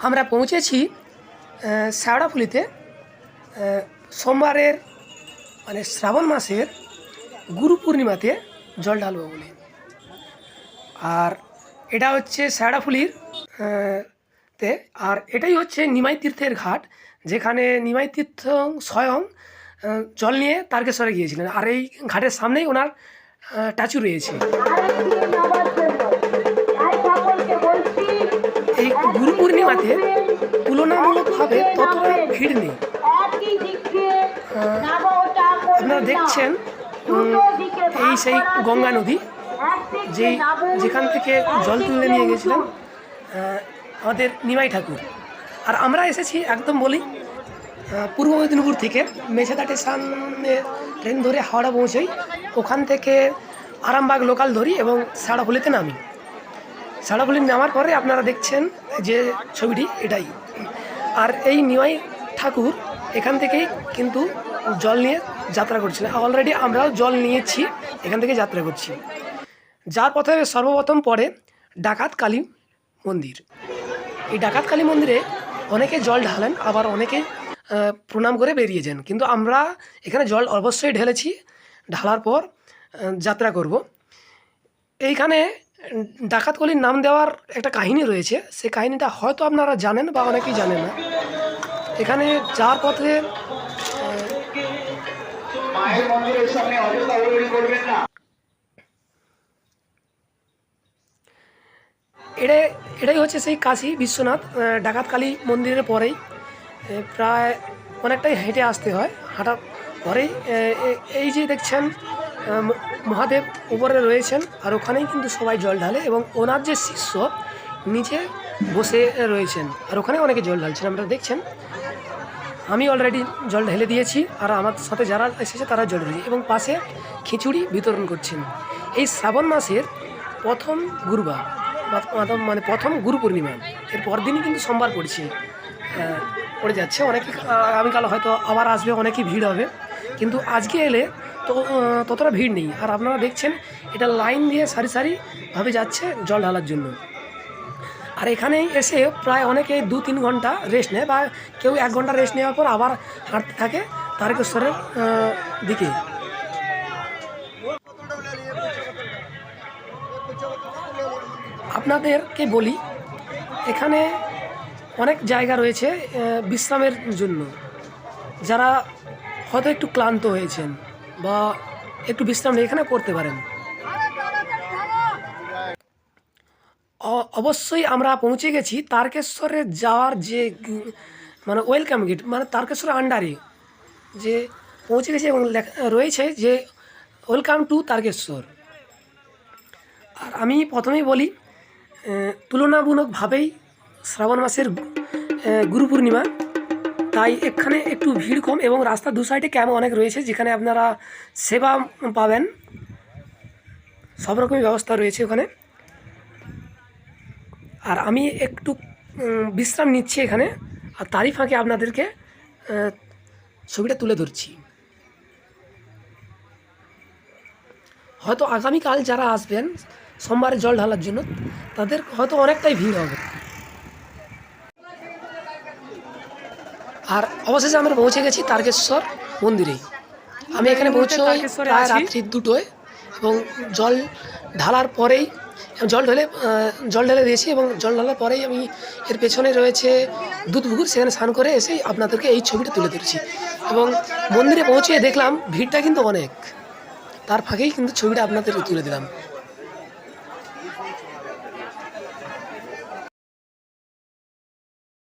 আমরা পৌঁছেছি শ্যাওড়াফুলিতে সোমবারের মানে শ্রাবণ মাসের গুরু পূর্ণিমাতে জল ঢালবো বলে। আর এটা হচ্ছে শ্যাওড়াফুলির তে আর এটাই হচ্ছে নিমাই তীর্থের ঘাট, যেখানে নিমাই তীর্থ স্বয়ং জল নিয়ে তারকেশ্বরে গিয়েছিলেন। আর এই ঘাটের সামনেই ওনার স্ট্যাচু রয়েছে। এই গুরু পূর্ণিমাতে তুলনামূলকভাবে ততটা ভিড় নেই। আপনারা দেখছেন এই সেই গঙ্গা নদী, যেখান থেকে জল তুলে নিয়ে গেছিলেন আমাদের নিমাই ঠাকুর। আর আমরা এসেছি একদম বলি পূর্ব মেদিনীপুর থেকে মেছেদা স্টেশনে ট্রেন ধরে হাওড়া পৌঁছাই, ওখান থেকে আরামবাগ লোকাল ধরি এবং শ্যাওড়াফুলিতে নামি। শ্যাওড়াফুলি নামার পরে আপনারা দেখছেন যে ছবিটি এটাই। আর এই নিমাই ঠাকুর এখান থেকেই কিন্তু জল নিয়ে যাত্রা করছিলেন। অলরেডি আমরাও জল নিয়েছি, এখান থেকে যাত্রা করছি। যার পথে সর্বপ্রথম পড়ে ডাকাত কালী মন্দির। এই ডাকাত কালী মন্দিরে অনেকে জল ঢালেন, আবার অনেকে প্রণাম করে বেরিয়ে যান। কিন্তু আমরা এখানে জল অবশ্যই ঢেলেছি, ঢালার পর যাত্রা করব। এইখানে ডাকাত কালীর নাম দেওয়ার একটা কাহিনী রয়েছে, সেই কাহিনীটা হয়তো আপনারা জানেন বা অনেকেই জানেন না। এখানে যার পথে এটাই হচ্ছে সেই কাশী বিশ্বনাথ ডাকাত কালী মন্দিরের পরেই প্রায় অনেকটাই হেঁটে আসতে হয়। হাঁটার পরেই এই যে দেখছেন মহাদেব উপরে রয়েছেন, আর ওখানেই কিন্তু সবাই জল ঢালে এবং ওনার যে শিষ্য নিচে বসে রয়েছেন, আর ওখানে অনেকে জল ঢালছেন। আপনারা দেখছেন আমি অলরেডি জল ঢেলে দিয়েছি, আর আমার সাথে যারা এসেছে তারা জল ঢেলেছে এবং পাশে খিচুড়ি বিতরণ করছেন। এই শ্রাবণ মাসের প্রথম গুরুবার মানে প্রথম গুরু পূর্ণিমা, এর পরদিনই কিন্তু সোমবার পড়ে যাচ্ছে। অনেকে আগামীকাল হয়তো আবার আসবে, অনেকই ভিড় হবে, কিন্তু আজকে এলে তো ততটা ভিড় নেই। আর আপনারা দেখছেন এটা লাইন দিয়ে সারি সারিভাবে যাচ্ছে জল ঢালার জন্য। আর এখানেই এসে প্রায় অনেকে 2-3 ঘন্টা রেস্ট নেয়, বা কেউ 1 ঘন্টা রেস্ট নেওয়ার পর আবার হাঁটতে থাকে তারকেশ্বরের দিকে। আপনাদেরকে বলি এখানে অনেক জায়গা রয়েছে বিশ্রামের জন্য। যারা হয়তো একটু ক্লান্ত হয়েছেন বা একটু বিশ্রাম নিয়ে এখানে করতে পারেন। অবশ্যই আমরা পৌঁছে গেছি তারকেশ্বরে যাওয়ার যে মানে ওয়েলকাম গেট, মানে তারকেশ্বরের আন্ডারে যে পৌঁছে গেছি এবং রয়েছে যে ওয়েলকাম টু তারকেশ্বর। আর আমি প্রথমেই বলি তুলনামূলকভাবেই শ্রাবণ মাসের গুরু পূর্ণিমা, তাই এখানে একটু ভিড় কম এবং রাস্তার দু সাইডে ক্যাম্প অনেক রয়েছে, যেখানে আপনারা সেবা পাবেন। সব রকমই ব্যবস্থা রয়েছে ওখানে। আর আমি একটু বিশ্রাম নিচ্ছি এখানে, আর তারই ফাঁকে আপনাদেরকে ছবিটা তুলে ধরছি। হয়তো আগামীকাল যারা আসবেন সোমবারে জল ঢালার জন্য, তাদের হয়তো অনেকটাই ভিড় হবে। আর অবশেষে আমরা পৌঁছে গেছি তারকেশ্বর মন্দিরে। আমি এখানে পৌঁছে প্রায় রাত্রি 2টোয় এবং জল ঢালার পরেই জল ঢেলে দিয়েছি এবং জল ঢালার পরেই আমি এর পেছনে রয়েছে দুধপুকুর, সেখানে স্নান করে এসেই আপনাদেরকে এই ছবিটা তুলে ধরেছি। এবং মন্দিরে পৌঁছে দেখলাম ভিড়টা কিন্তু অনেক, তার ফাঁকেই কিন্তু ছবিটা আপনাদেরকে তুলে দিলাম।